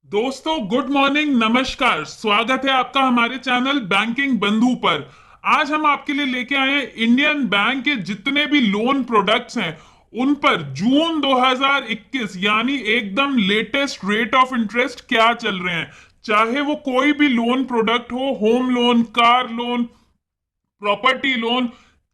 दोस्तों good morning, नमस्कार। स्वागत है आपका हमारे चैनल बैंकिंग बंधु पर। आज हम आपके लिए लेके आए हैं इंडियन बैंक के जितने भी लोन प्रोडक्ट्स हैं उन पर जून 2021 यानी एकदम लेटेस्ट रेट ऑफ इंटरेस्ट क्या चल रहे हैं। चाहे वो कोई भी लोन प्रोडक्ट हो, home loan, car loan, property loan,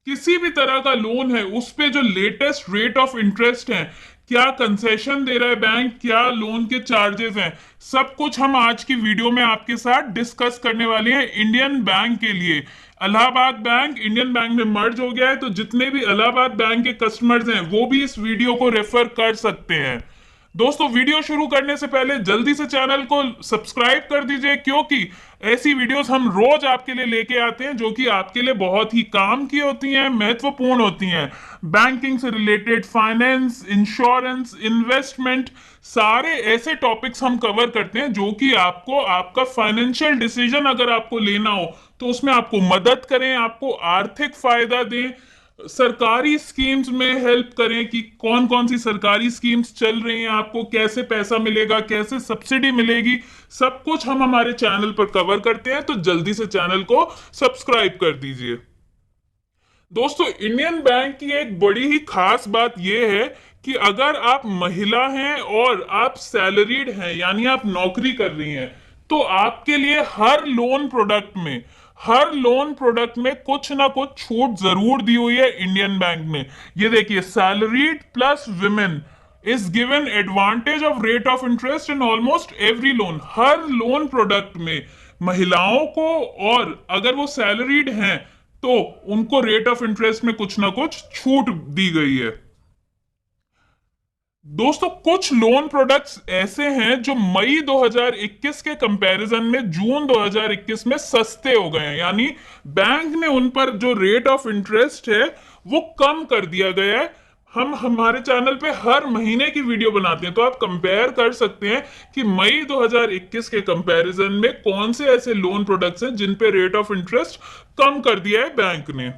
किसी भी तरह का लोन है, उस पे जो लेटेस्ट रेट ऑफ इंटरेस्ट है, क्या कंसेशन दे रहा है बैंक, क्या लोन के चार्जेस हैं, सब कुछ हम आज की वीडियो में आपके साथ डिस्कस करने वाले हैं। इंडियन बैंक के लिए इलाहाबाद बैंक इंडियन बैंक में मर्ज हो गया है, तो जितने भी इलाहाबाद बैंक के कस्टमर्स हैं वो भी इस वीडियो को रेफर कर सकते हैं। दोस्तों वीडियो शुरू करने से पहले जल्दी से चैनल को सब्सक्राइब कर दीजिए, क्योंकि ऐसी वीडियोस हम रोज आपके लिए लेके आते हैं जो कि आपके लिए बहुत ही काम की होती हैं, महत्वपूर्ण होती हैं। बैंकिंग से रिलेटेड, फाइनेंस, इंश्योरेंस, इन्वेस्टमेंट, सारे ऐसे टॉपिक्स हम कवर करते हैं जो कि आपको आपका फाइनेंशियल डिसीजन अगर आपको लेना हो तो उसमें आपको मदद करें, आपको आर्थिक फायदा दें, सरकारी स्कीम्स में हेल्प करें कि कौन कौन सी सरकारी स्कीम्स चल रही हैं, आपको कैसे पैसा मिलेगा, कैसे सब्सिडी मिलेगी, सब कुछ हम हमारे चैनल पर कवर करते हैं। तो जल्दी से चैनल को सब्सक्राइब कर दीजिए। दोस्तों इंडियन बैंक की एक बड़ी ही खास बात यह है कि अगर आप महिला हैं और आप सैलरीड हैं यानी आप नौकरी कर रही हैं, तो आपके लिए हर लोन प्रोडक्ट में कुछ ना कुछ छूट जरूर दी हुई है इंडियन बैंक ने। ये देखिए, salaried plus women is given advantage of rate of interest in almost every loan. Her loan product में महिलाओं को, और अगर वो सैलरीड हैं तो उनको रेट ऑफ इंटरेस्ट में कुछ ना कुछ छूट दी गई है। दोस्तों कुछ लोन प्रोडक्ट्स ऐसे हैं जो मई 2021 के कंपैरिजन में जून 2021 में सस्ते हो गए हैं, यानी बैंक ने उन पर जो रेट ऑफ इंटरेस्ट है वो कम कर दिया गया है। हम हमारे चैनल पे हर महीने की वीडियो बनाते हैं, तो आप कंपेयर कर सकते हैं कि मई 2021 के कंपैरिजन में कौन से ऐसे लोन प्रोडक्ट्स हैं जिन पे रेट ऑफ इंटरेस्ट कम कर दिया है बैंक ने।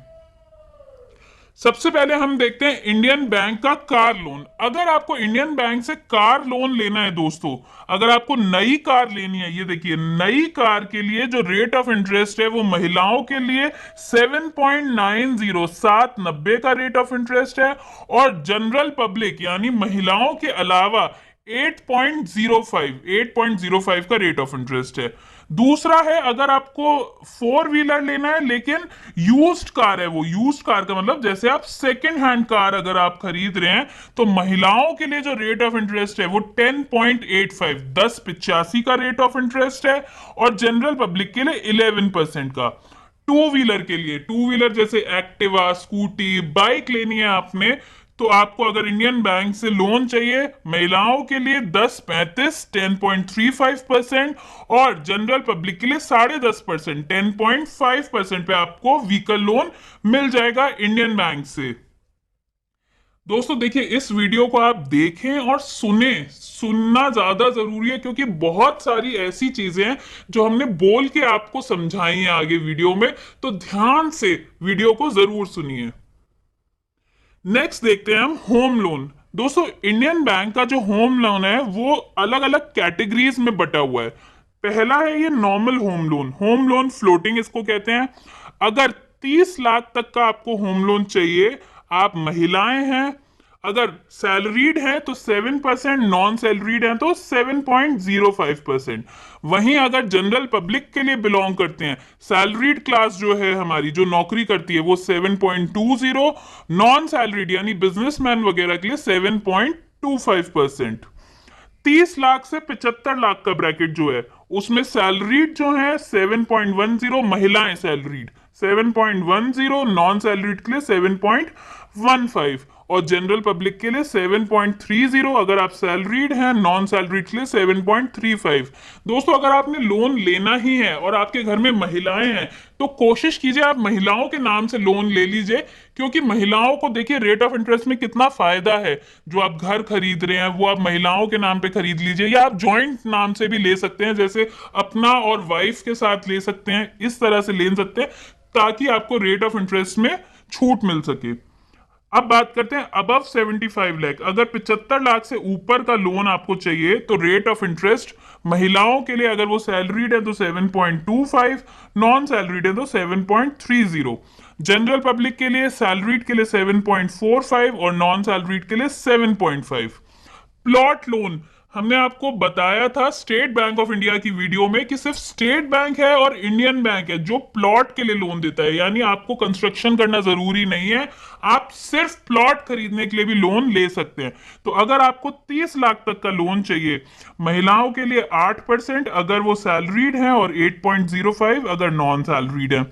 सबसे पहले हम देखते हैं इंडियन बैंक का कार लोन। अगर आपको इंडियन बैंक से कार लोन लेना है दोस्तों, अगर आपको नई कार लेनी है, ये देखिए नई कार के लिए जो रेट ऑफ इंटरेस्ट है वो महिलाओं के लिए 7.90 का रेट ऑफ इंटरेस्ट है, और जनरल पब्लिक यानी महिलाओं के अलावा 8.05 का रेट ऑफ इंटरेस्ट है। दूसरा है, अगर आपको फोर व्हीलर लेना है लेकिन यूज्ड कार है, वो यूज्ड कार का मतलब जैसे आप सेकंड हैंड कार अगर आप खरीद रहे हैं, तो महिलाओं के लिए जो रेट ऑफ इंटरेस्ट है वो 10.85 10.85 का रेट ऑफ इंटरेस्ट है, और जनरल पब्लिक के लिए 11% का। टू व्हीलर के लिए, टू व्हीलर जैसे एक्टिवा, स्कूटी, बाइक लेनी है आपने, तो आपको अगर इंडियन बैंक से लोन चाहिए, महिलाओं के लिए 10.35 और जनरल पब्लिक के लिए 10.5% 10.5% पे आपको व्हीकल लोन मिल जाएगा इंडियन बैंक से। दोस्तों देखिए, इस वीडियो को आप देखें और सुनना ज्यादा जरूरी है, क्योंकि बहुत सारी ऐसी चीजें हैं जो हमने बोल के आपको समझाई हैं आगे वीडियो में, तो ध्यान से वीडियो को जरूर सुनिए। नेक्स्ट देखते हैं हम होम लोन। दोस्तों इंडियन बैंक का जो होम लोन है वो अलग अलग कैटेगरीज में बटा हुआ है। पहला है ये नॉर्मल होम लोन फ्लोटिंग इसको कहते हैं। अगर 30 लाख तक का आपको होम लोन चाहिए, आप महिलाएं हैं, अगर सैलरीड है तो 7%, नॉन सैलरीड है तो 7.05%। वहीं अगर जनरल पब्लिक के लिए बिलोंग करते हैं, सैलरीड क्लास जो है हमारी जो नौकरी करती है वो 7.20, नॉन सैलरीड यानी बिजनेसमैन वगैरह के लिए 7.25%। 30 लाख से 75 लाख का ब्रैकेट जो है उसमें सैलरीड जो है 7.10, महिलाएं सैलरीड 7.10, नॉन सैलरीड के लिए 7.15, और जनरल पब्लिक के लिए 7.30, अगर आप सैलरीड हैं, नॉन सैलरीड के लिए 7.35। दोस्तों अगर आपने लोन लेना ही है और आपके घर में महिलाएं हैं, तो कोशिश कीजिए आप महिलाओं के नाम से लोन ले लीजिए, क्योंकि महिलाओं को देखिए रेट ऑफ इंटरेस्ट में कितना फायदा है। जो आप घर खरीद रहे हैं वो आप महिलाओं के नाम पे खरीद लीजिए, या आप जॉइंट नाम से भी ले सकते हैं, जैसे अपना और वाइफ के साथ ले सकते हैं, इस तरह से ले सकते हैं ताकि आपको रेट ऑफ इंटरेस्ट में छूट मिल सके। अब बात करते हैं अबव 75 लाख। अगर 75 लाख से ऊपर का लोन आपको चाहिए तो रेट ऑफ इंटरेस्ट महिलाओं के लिए, अगर वो सैलरीड है तो 7.25, नॉन सैलरीड है तो 7.30, जनरल पब्लिक के लिए, सैलरीड के लिए 7.45 और नॉन सैलरीड के लिए 7.5। प्लॉट लोन हमने आपको बताया था स्टेट बैंक ऑफ इंडिया की वीडियो में कि सिर्फ स्टेट बैंक है और इंडियन बैंक है जो प्लॉट के लिए लोन देता है, यानी आपको कंस्ट्रक्शन करना जरूरी नहीं है, आप सिर्फ प्लॉट खरीदने के लिए भी लोन ले सकते हैं। तो अगर आपको 30 लाख तक का लोन चाहिए, महिलाओं के लिए 8% अगर वो सैलरीड है और 8.05 अगर नॉन सैलरीड है।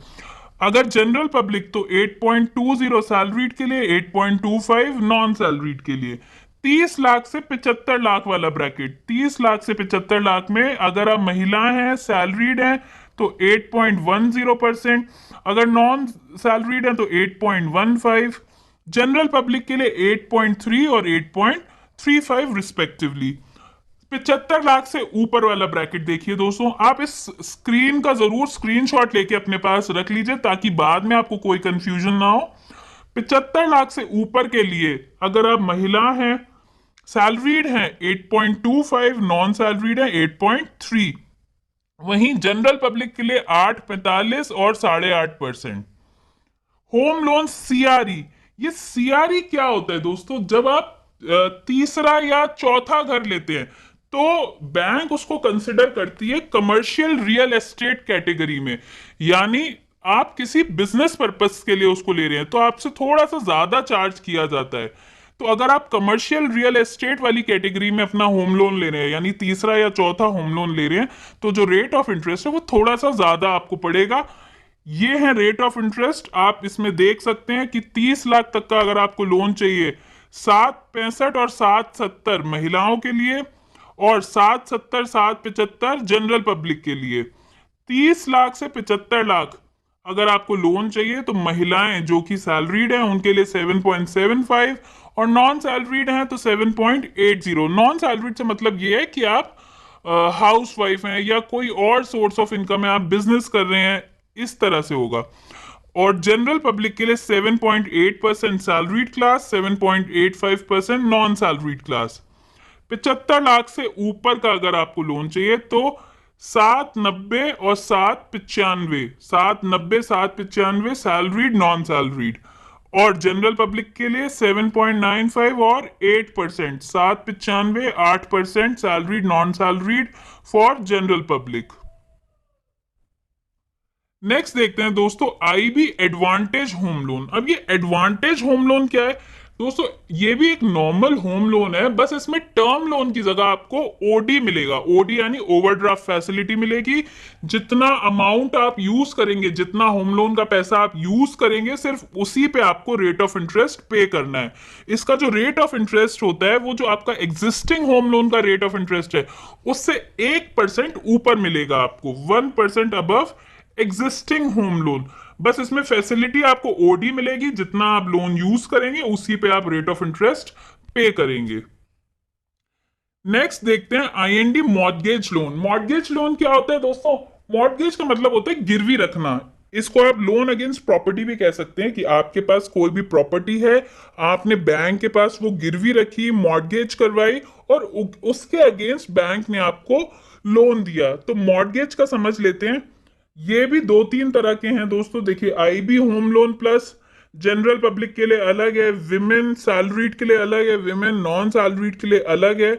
अगर जनरल पब्लिक तो 8.20 सैलरीड के लिए, 8.25 नॉन सैलरीड के लिए। 30 लाख से 75 लाख वाला ब्रैकेट, 30 लाख से 75 लाख में अगर आप महिला हैं, सैलरीड हैं तो 8.10%, अगर नॉन सैलरीड है तो 8.15, जनरल पब्लिक के लिए 8.3 और 8.35 रिस्पेक्टिवली। 75 लाख से ऊपर वाला ब्रैकेट देखिए दोस्तों, आप इस स्क्रीन का जरूर स्क्रीनशॉट लेके अपने पास रख लीजिए ताकि बाद में आपको कोई कंफ्यूजन ना हो। 75 लाख से ऊपर के लिए अगर आप महिला हैं, सैलरीड है 8.25, नॉन सैलरीड है 8.3, वहीं जनरल पब्लिक के लिए 8.45 और 8.5%। होम लोन सीआरई, ये सीआरई क्या होता है दोस्तों, जब आप तीसरा या चौथा घर लेते हैं तो बैंक उसको कंसिडर करती है कमर्शियल रियल एस्टेट कैटेगरी में, यानी आप किसी बिजनेस पर्पस के लिए उसको ले रहे हैं तो आपसे थोड़ा सा ज्यादा चार्ज किया जाता है। तो अगर आप कमर्शियल रियल एस्टेट वाली कैटेगरी में अपना होम लोन ले रहे हैं, यानी तीसरा या चौथा होम लोन ले रहे हैं, तो जो रेट ऑफ इंटरेस्ट है वो थोड़ा सा ज्यादा आपको पड़ेगा। ये है रेट ऑफ इंटरेस्ट, आप इसमें देख सकते हैं कि 30 लाख तक का अगर आपको लोन चाहिए, 7.65 और 7.70 महिलाओं के लिए और 7.70 7.75 जनरल पब्लिक के लिए। 30 लाख से 75 लाख अगर आपको लोन चाहिए तो महिलाएं जो कि सैलरीड हैं उनके लिए 7.75 और नॉन सैलरीड हैं तो 7.80। नॉन सैलरीड से मतलब ये है कि आप हाउस वाइफ हैं या कोई और सोर्स ऑफ इनकम है, आप बिजनेस कर रहे हैं, इस तरह से होगा। और जनरल पब्लिक के लिए 7.8% salaried class, 7.85% non salaried class. 75 lakh से ऊपर का अगर आपको लोन चाहिए तो 7.90 और 7.95, 7.90 7.95 सैलरीड नॉन सैलरीड, और जनरल पब्लिक के लिए 7.95 और 8%, 7.95 8% salaried non salaried for general public. Next देखते हैं दोस्तों आईबी एडवांटेज होम लोन। अब ये एडवांटेज होम लोन क्या है दोस्तों, ये भी एक नॉर्मल होम लोन है, बस इसमें टर्म लोन की जगह आपको ओडी मिलेगा। ओडी यानी ओवरड्राफ्ट फैसिलिटी मिलेगी। जितना अमाउंट आप यूज करेंगे, जितना होम लोन का पैसा आप यूज करेंगे, सिर्फ उसी पे आपको रेट ऑफ इंटरेस्ट पे करना है। इसका जो रेट ऑफ इंटरेस्ट होता है वो जो आपका एग्जिस्टिंग होम लोन का रेट ऑफ इंटरेस्ट है उससे 1% ऊपर मिलेगा आपको, 1% अबव एग्जिस्टिंग होम लोन। बस इसमें फैसिलिटी आपको ओडी मिलेगी, जितना आप लोन यूज करेंगे उसी पे आप रेट ऑफ इंटरेस्ट पे करेंगे। नेक्स्ट देखते हैं IND mortgage loan. Mortgage loan क्या होता है दोस्तों, मॉर्गेज का मतलब होता है गिरवी रखना। इसको आप लोन अगेंस्ट प्रॉपर्टी भी कह सकते हैं कि आपके पास कोई भी प्रॉपर्टी है, आपने बैंक के पास वो गिरवी रखी, मॉर्गेज करवाई और उसके अगेंस्ट बैंक ने आपको लोन दिया, तो मॉर्गेज का समझ लेते हैं। ये भी दो तीन तरह के हैं दोस्तों, देखिए IB home loan plus general public के लिए अलग है, विमेन सैलरीड के लिए अलग है, विमेन नॉन सैलरीड के लिए अलग है।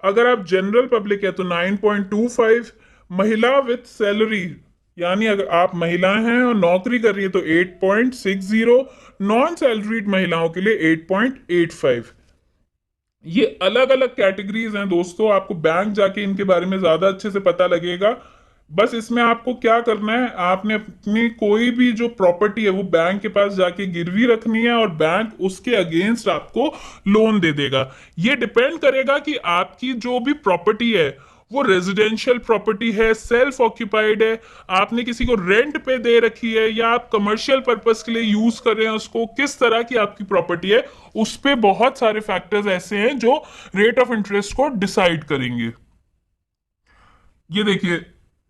अगर आप जनरल पब्लिक है तो 9.25, महिला विथ सैलरी यानी अगर आप महिला हैं और नौकरी कर रही है तो 8.60, नॉन सैलरीड महिलाओं के लिए 8.85। ये अलग अलग कैटेगरीज हैं दोस्तों, आपको बैंक जाके इनके बारे में ज्यादा अच्छे से पता लगेगा। बस इसमें आपको क्या करना है, आपने अपनी कोई भी जो प्रॉपर्टी है वो बैंक के पास जाके गिरवी रखनी है और बैंक उसके अगेंस्ट आपको लोन दे देगा। ये डिपेंड करेगा कि आपकी जो भी प्रॉपर्टी है वो रेजिडेंशियल प्रॉपर्टी है, सेल्फ ऑक्यूपाइड है, आपने किसी को रेंट पे दे रखी है या आप कमर्शियल पर्पस के लिए यूज कर रहे हैं उसको, किस तरह की आपकी प्रॉपर्टी है, उस पे बहुत सारे फैक्टर्स ऐसे हैं जो रेट ऑफ इंटरेस्ट को डिसाइड करेंगे। ये देखिए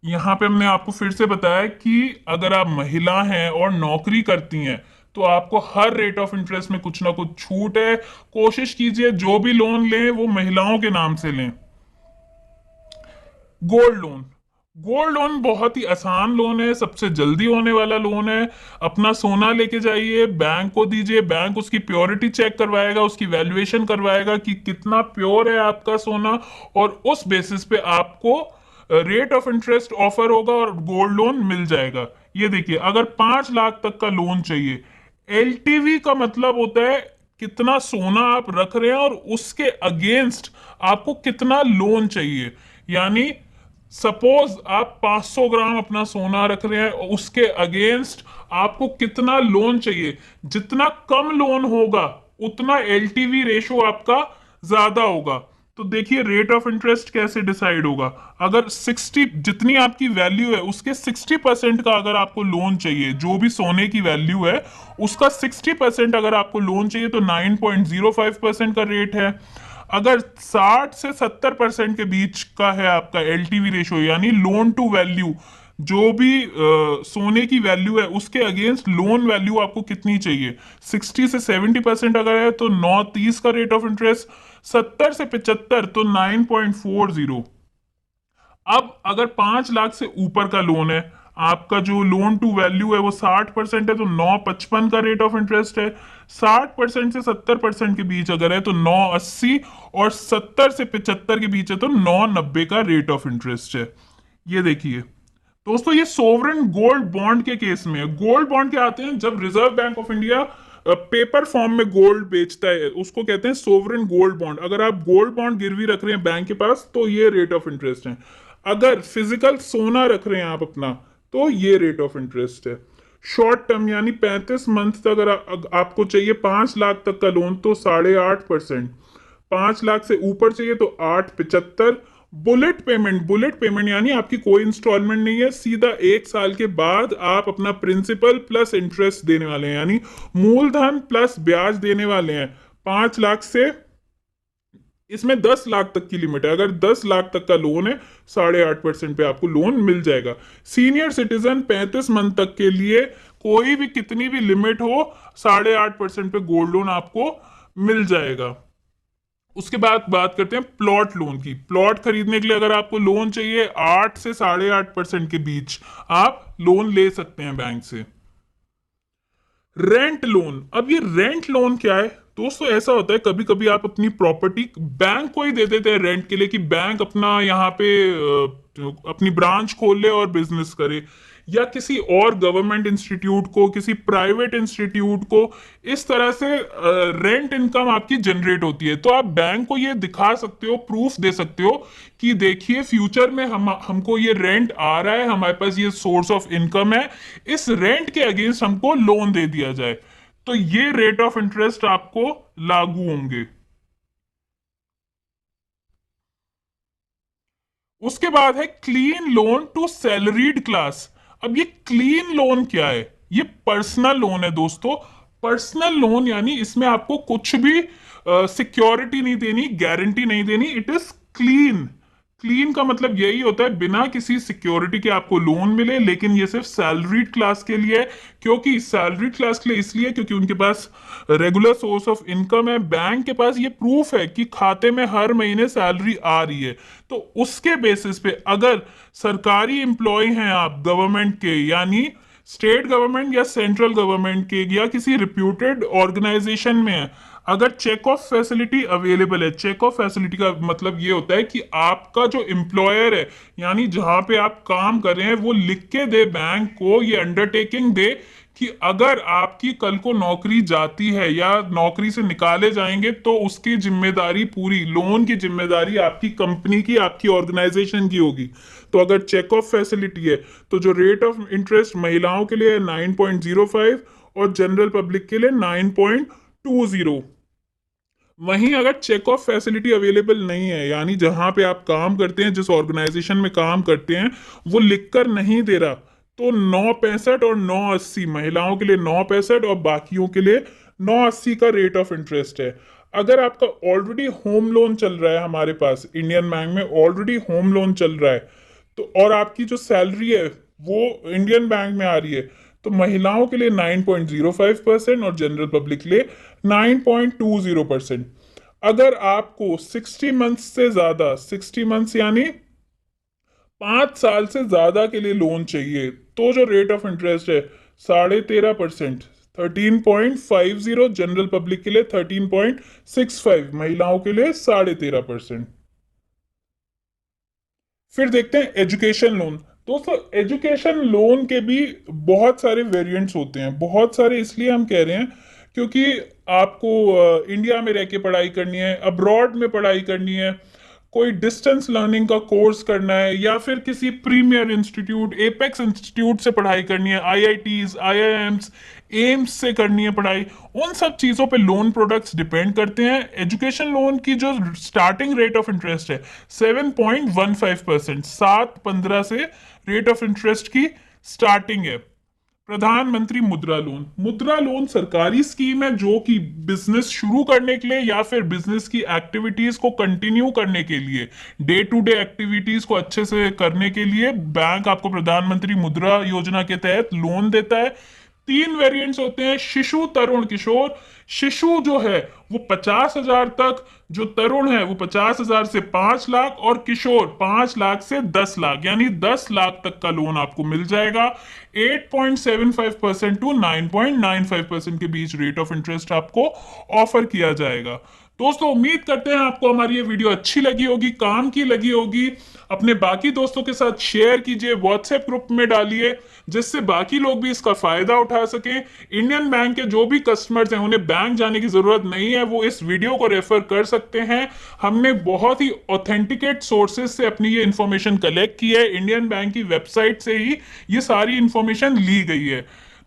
यहां पे हमने आपको फिर से बताया कि अगर आप महिला हैं और नौकरी करती हैं तो आपको हर रेट ऑफ इंटरेस्ट में कुछ ना कुछ छूट है। कोशिश कीजिए जो भी लोन लें वो महिलाओं के नाम से लें। Gold loan. गोल्ड लोन बहुत ही आसान लोन है, सबसे जल्दी होने वाला लोन है। अपना सोना लेके जाइए, बैंक को दीजिए, बैंक उसकी प्योरिटी चेक करवाएगा, उसकी वैल्यूएशन करवाएगा कि कितना प्योर है आपका सोना, और उस बेसिस पे आपको रेट ऑफ इंटरेस्ट ऑफर होगा और गोल्ड लोन मिल जाएगा। ये देखिए, अगर 5 लाख तक का लोन चाहिए, एलटीवी का मतलब होता है कितना सोना आप रख रहे हैं और उसके अगेंस्ट आपको कितना लोन चाहिए। यानी सपोज आप 500 ग्राम अपना सोना रख रहे हैं, उसके अगेंस्ट आपको कितना लोन चाहिए। जितना कम लोन होगा उतना एलटीवी रेशो आपका ज्यादा होगा। तो देखिए रेट ऑफ इंटरेस्ट कैसे डिसाइड होगा। अगर 60, जितनी आपकी वैल्यू है उसके 60% का अगर आपको लोन चाहिए, जो भी सोने की वैल्यू है उसका 60% अगर आपको लोन चाहिए तो 9.05% का रेट है। अगर 60 से 70% के बीच का है आपका एलटीवी रेशो, यानी लोन टू वैल्यू, जो भी सोने की वैल्यू है उसके अगेंस्ट लोन वैल्यू आपको कितनी चाहिए, 60 से 70% अगर है तो 9.30 का रेट ऑफ इंटरेस्ट, 70 से 75 तो 9.40। अब अगर 5 लाख से ऊपर का लोन है, आपका जो लोन टू वैल्यू है वो 60% है तो 9.55 का रेट ऑफ इंटरेस्ट है। 60% से 70% के बीच अगर है तो 9.80, और 70 से 75 के बीच है तो 9.90 का रेट ऑफ इंटरेस्ट है। ये देखिए दोस्तों, ये सोवरेन गोल्ड बॉन्ड के केस में है। गोल्ड बॉन्ड क्या आते हैं, जब reserve bank of India paper form में गोल्ड बेचता है उसको कहते हैं सोवरेन गोल्ड बॉन्ड। अगर आप गोल्ड बॉन्ड गिरवी रख रहे हैं बैंक के पास तो ये रेट ऑफ इंटरेस्ट है। अगर फिजिकल सोना रख रहे हैं आप अपना तो ये रेट ऑफ इंटरेस्ट है। शॉर्ट टर्म यानी 35 मंथ तक अगर आपको चाहिए 5 लाख तक का लोन तो 8.5%। 5 लाख से ऊपर चाहिए तो 8.75। बुलेट पेमेंट यानी आपकी कोई इंस्टॉलमेंट नहीं है, सीधा 1 साल के बाद आप अपना प्रिंसिपल प्लस इंटरेस्ट देने वाले हैं, यानी मूलधन प्लस ब्याज देने वाले हैं। 5 लाख से, इसमें 10 लाख तक की लिमिट है। अगर 10 लाख तक का लोन है 8.5% पे आपको लोन मिल जाएगा। सीनियर सिटीजन 35 मंथ तक के लिए कोई भी कितनी भी लिमिट हो 8.5% पे गोल्ड लोन आपको मिल जाएगा। उसके बाद बात करते हैं प्लॉट लोन की। प्लॉट खरीदने के लिए अगर आपको लोन चाहिए 8 से 8.5% के बीच आप लोन ले सकते हैं बैंक से। Rent loan. अब ये रेंट लोन क्या है दोस्तों, ऐसा होता है कभी कभी आप अपनी प्रॉपर्टी बैंक को ही दे देते हैं रेंट के लिए कि बैंक अपना यहाँ पे अपनी ब्रांच खोल ले और बिजनेस करे, या किसी और गवर्नमेंट इंस्टीट्यूट को, किसी प्राइवेट इंस्टीट्यूट को। इस तरह से रेंट इनकम आपकी जनरेट होती है। तो आप बैंक को ये दिखा सकते हो, प्रूफ दे सकते हो कि देखिए फ्यूचर में हमको ये रेंट आ रहा है, हमारे पास ये सोर्स ऑफ इनकम है, इस रेंट के अगेंस्ट हमको लोन दे दिया जाए, तो ये रेट ऑफ इंटरेस्ट आपको लागू होंगे। उसके बाद है clean loan to salaried class. अब ये क्लीन लोन क्या है, ये पर्सनल लोन है दोस्तों। पर्सनल लोन यानी इसमें आपको कुछ भी सिक्योरिटी नहीं देनी, गारंटी नहीं देनी, इट इज क्लीन। क्लीन का मतलब यही होता है बिना किसी सिक्योरिटी के आपको लोन मिले, लेकिन ये सिर्फ सैलरीड क्लास के लिए है। क्योंकि सैलरीड क्लास के लिए इसलिए क्योंकि उनके पास रेगुलर सोर्स ऑफ इनकम है, बैंक के पास ये प्रूफ है कि खाते में हर महीने सैलरी आ रही है। तो उसके बेसिस पे अगर सरकारी एम्प्लॉय हैं आप गवर्नमेंट के, यानी स्टेट गवर्नमेंट या सेंट्रल गवर्नमेंट के या किसी रिप्यूटेड ऑर्गेनाइजेशन में है, अगर चेक ऑफ फैसिलिटी अवेलेबल है। चेक ऑफ फैसिलिटी का मतलब ये होता है कि आपका जो एम्प्लॉयर है, यानी जहां पे आप काम कर रहे हैं, वो लिख के दे बैंक को, ये अंडरटेकिंग दे कि अगर आपकी कल को नौकरी जाती है या नौकरी से निकाले जाएंगे तो उसकी जिम्मेदारी, पूरी लोन की जिम्मेदारी आपकी कंपनी की, आपकी ऑर्गेनाइजेशन की होगी। तो अगर चेक ऑफ फैसिलिटी है तो जो रेट ऑफ इंटरेस्ट महिलाओं के लिए है 9.05 और जनरल पब्लिक के लिए 9.20। वहीं अगर चेक ऑफ फैसिलिटी अवेलेबल नहीं है, यानी जहां पे आप काम करते हैं, जिस ऑर्गेनाइजेशन में काम करते हैं, वो लिखकर नहीं दे रहा, तो 9.65 और 9.80, महिलाओं के लिए 9.65 और बाकियों के लिए 9.80 का रेट ऑफ इंटरेस्ट है। अगर आपका ऑलरेडी होम लोन चल रहा है, हमारे पास इंडियन बैंक में ऑलरेडी होम लोन चल रहा है, तो और आपकी जो सैलरी है वो इंडियन बैंक में आ रही है, तो महिलाओं के लिए 9.05% और जनरल पब्लिक के लिए 9.20%। अगर आपको 60 मंथ्स से ज्यादा, 60 मंथ्स यानी 5 साल से ज्यादा के लिए लोन चाहिए, तो जो रेट ऑफ इंटरेस्ट है 13.5%, 13.50, जनरल पब्लिक के लिए 13.65, महिलाओं के लिए 13.5%। फिर देखते हैं एजुकेशन लोन। दोस्तों एजुकेशन लोन के भी बहुत सारे वेरिएंट्स होते हैं, बहुत सारे इसलिए हम कह रहे हैं क्योंकि आपको इंडिया में रह के पढ़ाई करनी है, अब्रॉड में पढ़ाई करनी है, कोई डिस्टेंस लर्निंग का कोर्स करना है, या फिर किसी प्रीमियर इंस्टीट्यूट, एपेक्स इंस्टीट्यूट से पढ़ाई करनी है, आईआईटीज, आईआईएम्स, एम्स से करनी है पढ़ाई, उन सब चीज़ों पे लोन प्रोडक्ट्स डिपेंड करते हैं। एजुकेशन लोन की जो स्टार्टिंग रेट ऑफ इंटरेस्ट है 7.15%, 7.15 से रेट ऑफ इंटरेस्ट की स्टार्टिंग है। प्रधानमंत्री मुद्रा लोन, मुद्रा लोन सरकारी स्कीम है जो कि बिजनेस शुरू करने के लिए या फिर बिजनेस की एक्टिविटीज को कंटिन्यू करने के लिए, डे टू डे एक्टिविटीज को अच्छे से करने के लिए बैंक आपको प्रधानमंत्री मुद्रा योजना के तहत लोन देता है। 3 वेरिएंट्स होते हैं, शिशु, तरुण, किशोर। शिशु जो है वो 50,000 तक, जो तरुण है वो 50,000 से 5 लाख, और किशोर 5 लाख से 10 लाख, यानी 10 लाख तक का लोन आपको मिल जाएगा। 8.75% टू 9.95% के बीच रेट ऑफ इंटरेस्ट आपको ऑफर किया जाएगा। दोस्तों उम्मीद करते हैं आपको हमारी ये वीडियो अच्छी लगी होगी, काम की लगी होगी। अपने बाकी दोस्तों के साथ शेयर कीजिए, व्हाट्सएप ग्रुप में डालिए, जिससे बाकी लोग भी इसका फायदा उठा सकें। इंडियन बैंक के जो भी कस्टमर्स हैं उन्हें बैंक जाने की जरूरत नहीं है, वो इस वीडियो को रेफर कर सकते हैं। हमने बहुत ही ऑथेंटिकेट सोर्सेज से अपनी ये इंफॉर्मेशन कलेक्ट की है, इंडियन बैंक की वेबसाइट से ही ये सारी इंफॉर्मेशन ली गई है।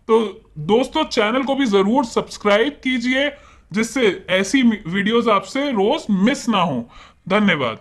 तो दोस्तों चैनल को भी जरूर सब्सक्राइब कीजिए, जिससे ऐसी वीडियोस आपसे रोज मिस ना हो। धन्यवाद।